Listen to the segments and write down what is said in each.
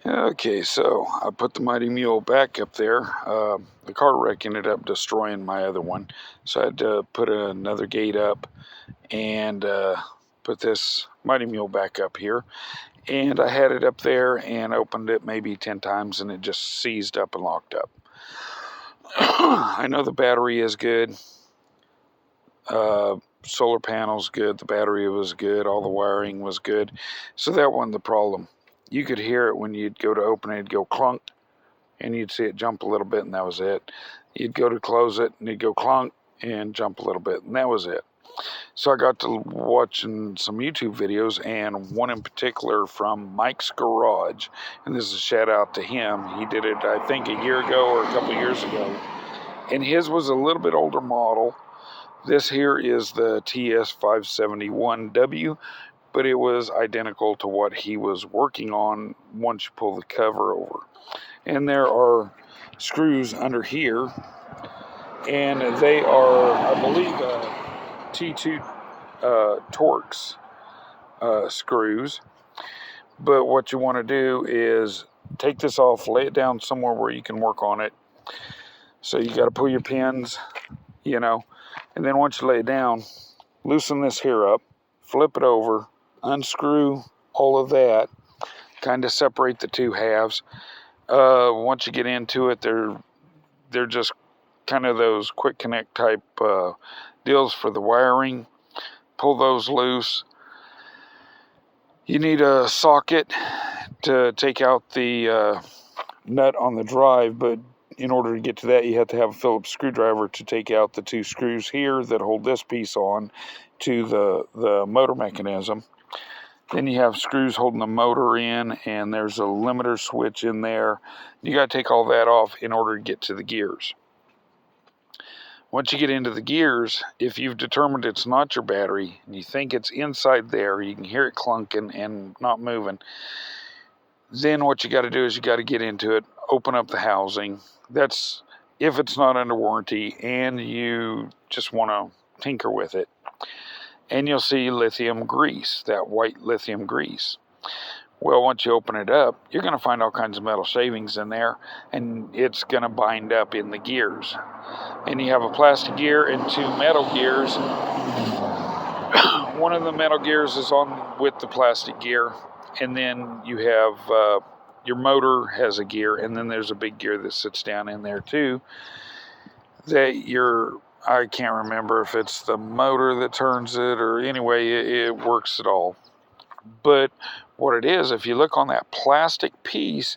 Okay, so I put the Mighty Mule back up there. The car wreck ended up destroying my other one, so I had to put another gate up and put this Mighty Mule back up here. And I had it up there and opened it maybe 10 times and it just seized up and locked up. I know the battery is good. Solar panels good, the battery was good, all the wiring was good, so that wasn't the problem. You could hear it when you'd go to open it, it'd go clunk, and you'd see it jump a little bit, and that was it. You'd go to close it, and it'd go clunk and jump a little bit, and that was it. So I got to watching some YouTube videos, and one in particular from Mike's Garage, and this is a shout out to him. He did it, I think, a year ago or a couple years ago, and his was a little bit older model. This here is the TS571W, but it was identical to what he was working on once you pull the cover over. And there are screws under here, and they are, I believe, T2 Torx screws. But what you want to do is take this off, lay it down somewhere where you can work on it. So you got to pull your pins, and then once you lay it down, loosen this here up, flip it over, unscrew all of that, kind of separate the two halves. Once you get into it, they're just kind of those quick connect type deals for the wiring. Pull those loose. You need a socket to take out the nut on the drive, but in order to get to that, you have to have a Phillips screwdriver to take out the two screws here that hold this piece on to the motor mechanism. Then you have screws holding the motor in, and there's a limiter switch in there. You got to take all that off in order to get to the gears. Once you get into the gears, if you've determined it's not your battery and you think it's inside there, you can hear it clunking and not moving, then what you got to do is you got to get into it, open up the housing. That's if it's not under warranty and you just want to tinker with it. And you'll see lithium grease, that white lithium grease. Well, once you open it up, you're going to find all kinds of metal shavings in there, and it's going to bind up in the gears. And you have a plastic gear and two metal gears. One of the metal gears is on with the plastic gear, and then you have your motor has a gear, and then there's a big gear that sits down in there too. I can't remember if it's the motor that turns it, or anyway, it works it all. But what it is, if you look on that plastic piece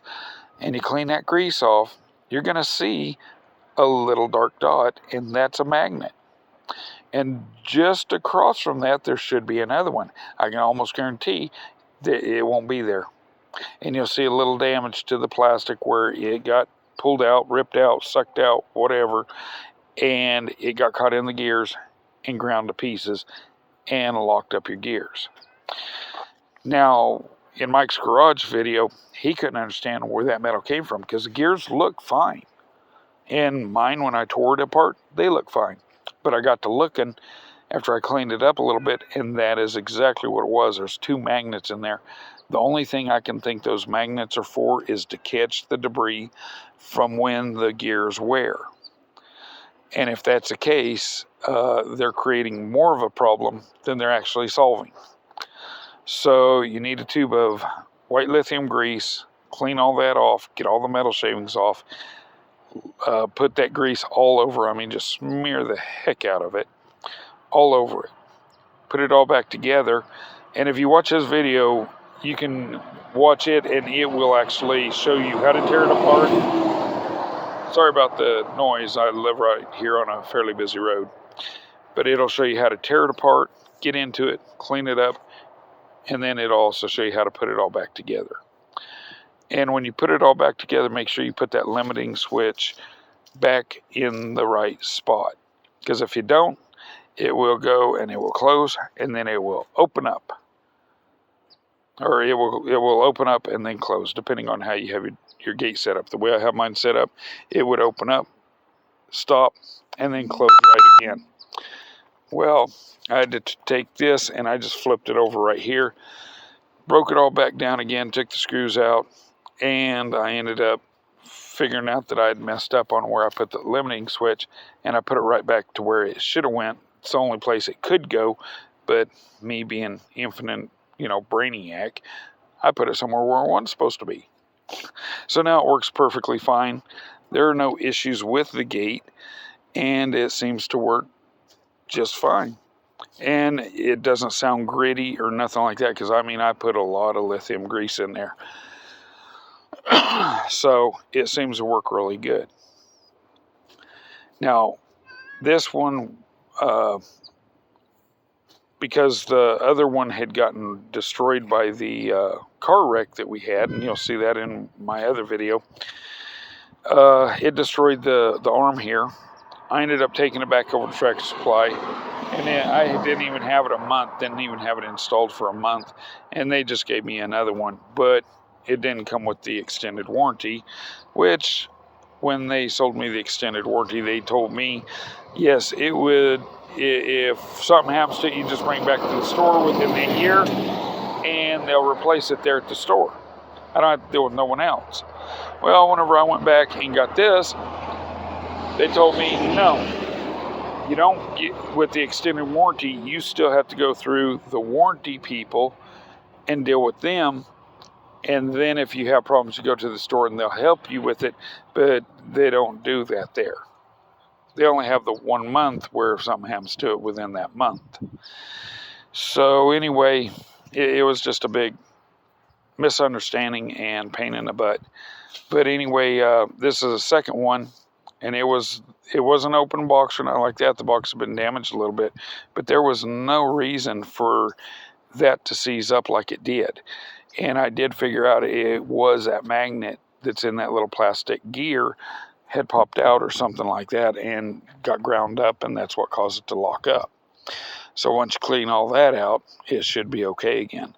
and you clean that grease off, you're going to see a little dark dot, and that's a magnet. And just across from that, there should be another one. I can almost guarantee that it won't be there. And you'll see a little damage to the plastic where it got pulled out, ripped out, sucked out, whatever, and it got caught in the gears and ground to pieces and locked up your gears. Now, in Mike's Garage video, he couldn't understand where that metal came from because the gears look fine. And mine, when I tore it apart, they look fine. But I got to looking after I cleaned it up a little bit, and that is exactly what it was. There's two magnets in there. The only thing I can think those magnets are for is to catch the debris from when the gears wear. And if that's the case, they're creating more of a problem than they're actually solving. So you need a tube of white lithium grease, clean all that off, get all the metal shavings off, put that grease all over, just smear the heck out of it, all over it. Put it all back together, and if you watch this video, you can watch it and it will actually show you how to tear it apart. Sorry about the noise, I live right here on a fairly busy road. But it'll show you how to tear it apart, get into it, clean it up, and then it'll also show you how to put it all back together. And when you put it all back together, make sure you put that limiting switch back in the right spot. Because if you don't, it will go and it will close, and then it will open up. Or it will open up and then close, depending on how you have your gate set up. The way I have mine set up, it would open up, stop, and then close right again. Well, I had to take this and I just flipped it over right here, broke it all back down again, took the screws out, and I ended up figuring out that I had messed up on where I put the limiting switch, and I put it right back to where it should have went. It's the only place it could go, but me being infinite, brainiac, I put it somewhere where it wasn't supposed to be. So now it works perfectly fine. There are no issues with the gate, and it seems to work just fine. And it doesn't sound gritty or nothing like that, because I put a lot of lithium grease in there. So it seems to work really good. Now, this one, because the other one had gotten destroyed by the car wreck that we had, and you'll see that in my other video, it destroyed the arm here. I ended up taking it back over to Tractor Supply, and I didn't even have it a month, didn't even have it installed for a month, and they just gave me another one, but it didn't come with the extended warranty, which when they sold me the extended warranty, they told me, yes, it would, if something happens to it, you just bring it back to the store within a year, and they'll replace it there at the store. I don't have to deal with no one else. Well, whenever I went back and got this, they told me, no, you don't get, with the extended warranty, you still have to go through the warranty people and deal with them. And then if you have problems, you go to the store and they'll help you with it, but they don't do that there. They only have the 1 month where if something happens to it within that month. So anyway, it was just a big misunderstanding and pain in the butt. But anyway, this is the second one. And it wasn't open box or nothing like that. The box had been damaged a little bit, but there was no reason for that to seize up like it did. And I did figure out it was that magnet that's in that little plastic gear had popped out or something like that and got ground up, and that's what caused it to lock up. So once you clean all that out, it should be okay again.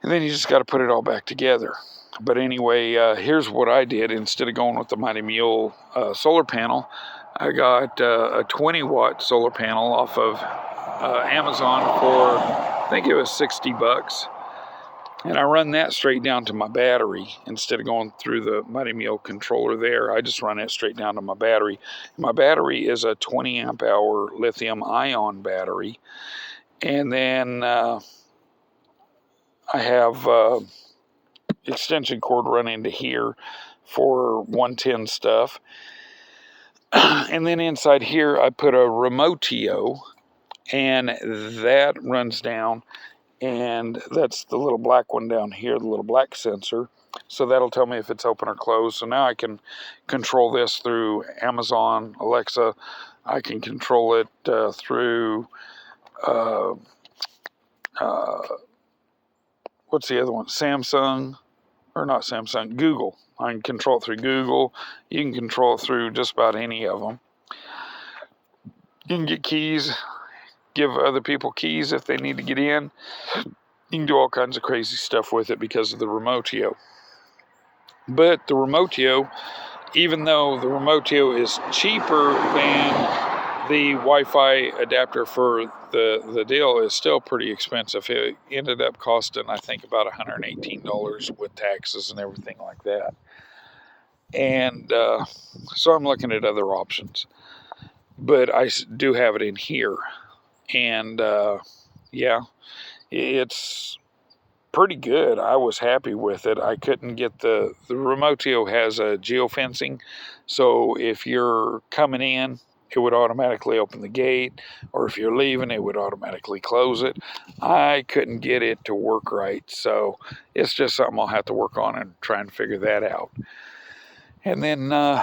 And then you just got to put it all back together. But anyway, here's what I did. Instead of going with the Mighty Mule solar panel, I got a 20-watt solar panel off of Amazon for, I think it was $60. And I run that straight down to my battery. Instead of going through the Mighty Mule controller there, I just run it straight down to my battery. My battery is a 20 amp hour lithium ion battery. And then I have extension cord running to here for 110 stuff. And then inside here I put a remotio, and that runs down, and that's the little black one down here, the little black sensor. So that'll tell me if it's open or closed. So now I can control this through Amazon Alexa. I can control it through what's the other one? Google. I can control it through Google. You can control it through just about any of them. You can get keys, give other people keys if they need to get in. You can do all kinds of crazy stuff with it because of the remotio. But the remotio, even though the remotio is cheaper than the Wi-Fi adapter for the deal, is still pretty expensive. It ended up costing, I think, about $118 with taxes and everything like that. And so I'm looking at other options. But I do have it in here. And yeah, it's pretty good. I was happy with it. I couldn't get the remotio has a geofencing. So if you're coming in, it would automatically open the gate, or if you're leaving, it would automatically close it. I couldn't get it to work right, so it's just something I'll have to work on and try and figure that out. And then the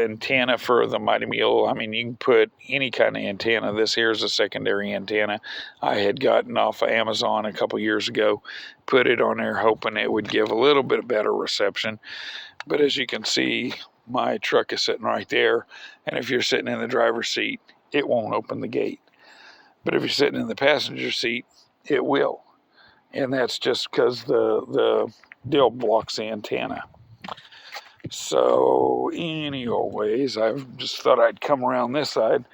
antenna for the Mighty Mule, I mean, you can put any kind of antenna. This here is a secondary antenna I had gotten off of Amazon a couple years ago. Put it on there hoping it would give a little bit better reception. But as you can see, my truck is sitting right there, and if you're sitting in the driver's seat, it won't open the gate. But if you're sitting in the passenger seat, it will. And that's just because the deal blocks the antenna. So anyways, I just thought I'd come around this side,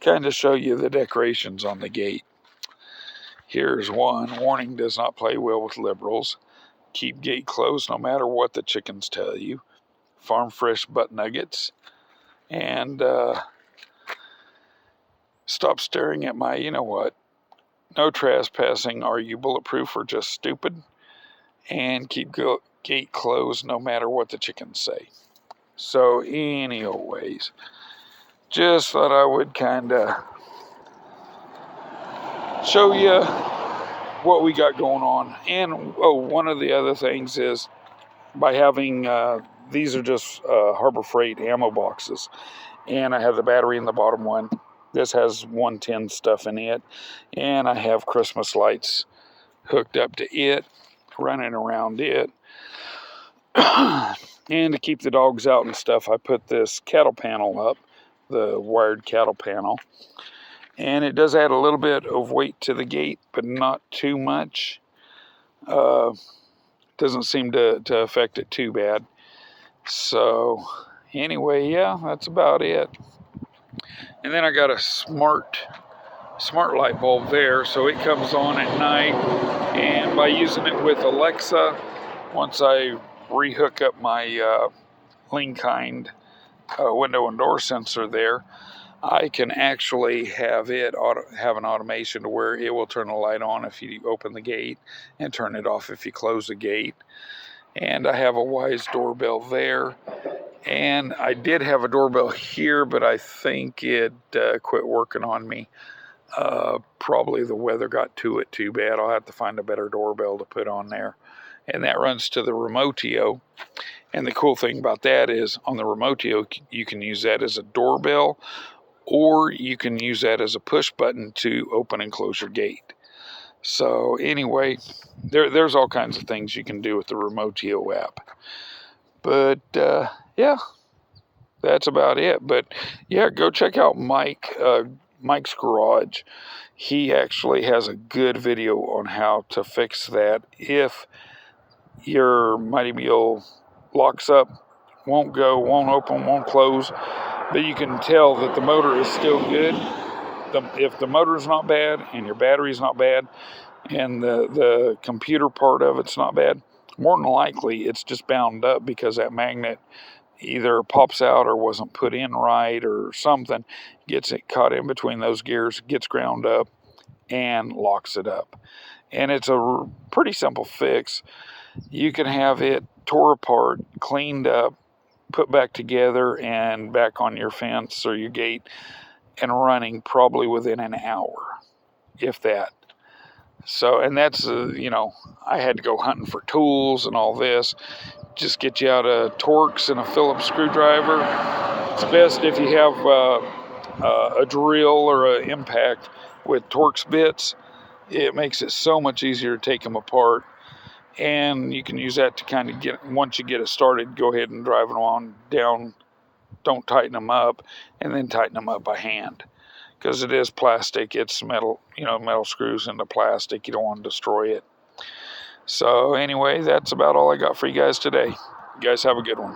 kind of show you the decorations on the gate. Here's one: warning, does not play well with liberals. keep gate closed no matter what the chickens tell you. Farm fresh butt nuggets. And stop staring at my, you know what, no trespassing, are you bulletproof or just stupid? And keep gate closed no matter what the chickens say. So anyways, just thought I would kind of show you what we got going on. And one of the other things is by having these are just Harbor Freight ammo boxes, and I have the battery in the bottom one. This has 110 stuff in it, and I have Christmas lights hooked up to it, running around it. And to keep the dogs out and stuff, I put this cattle panel up, the wired cattle panel. And it does add a little bit of weight to the gate, but not too much. Doesn't seem to affect it too bad. So anyway, yeah, that's about it. And then I got a smart light bulb there, so it comes on at night. And by using it with Alexa, once I rehook up my Lean-Kind window and door sensor there, I can actually have it have an automation to where it will turn the light on if you open the gate and turn it off if you close the gate. And I have a Wise doorbell there. And I did have a doorbell here, but I think it quit working on me. Probably the weather got to it too bad. I'll have to find a better doorbell to put on there. And that runs to the Remotio. And the cool thing about that is on the Remotio, you can use that as a doorbell, or you can use that as a push button to open and close your gate. So anyway, there's all kinds of things you can do with the Remotio app. But yeah, that's about it. But yeah, go check out Mike's Garage. He actually has a good video on how to fix that if your Mighty Mule locks up, won't go, won't open, won't close, but you can tell that the motor is still good. If the motor is not bad and your battery is not bad and the computer part of it's not bad, more than likely it's just bound up because that magnet either pops out or wasn't put in right or something, gets it caught in between those gears, gets ground up and locks it up. And it's a pretty simple fix. You can have it tore apart, cleaned up, put back together and back on your fence or your gate and running probably within an hour, if that. So, and that's, I had to go hunting for tools and all this. Just get you out a Torx and a Phillips screwdriver. It's best if you have a drill or an impact with Torx bits. It makes it so much easier to take them apart. And you can use that to kind of once you get it started, go ahead and drive them on down. Don't tighten them up, and then tighten them up by hand. Because it is plastic, it's metal, metal screws into plastic. You don't want to destroy it. So anyway, that's about all I got for you guys today. You guys have a good one.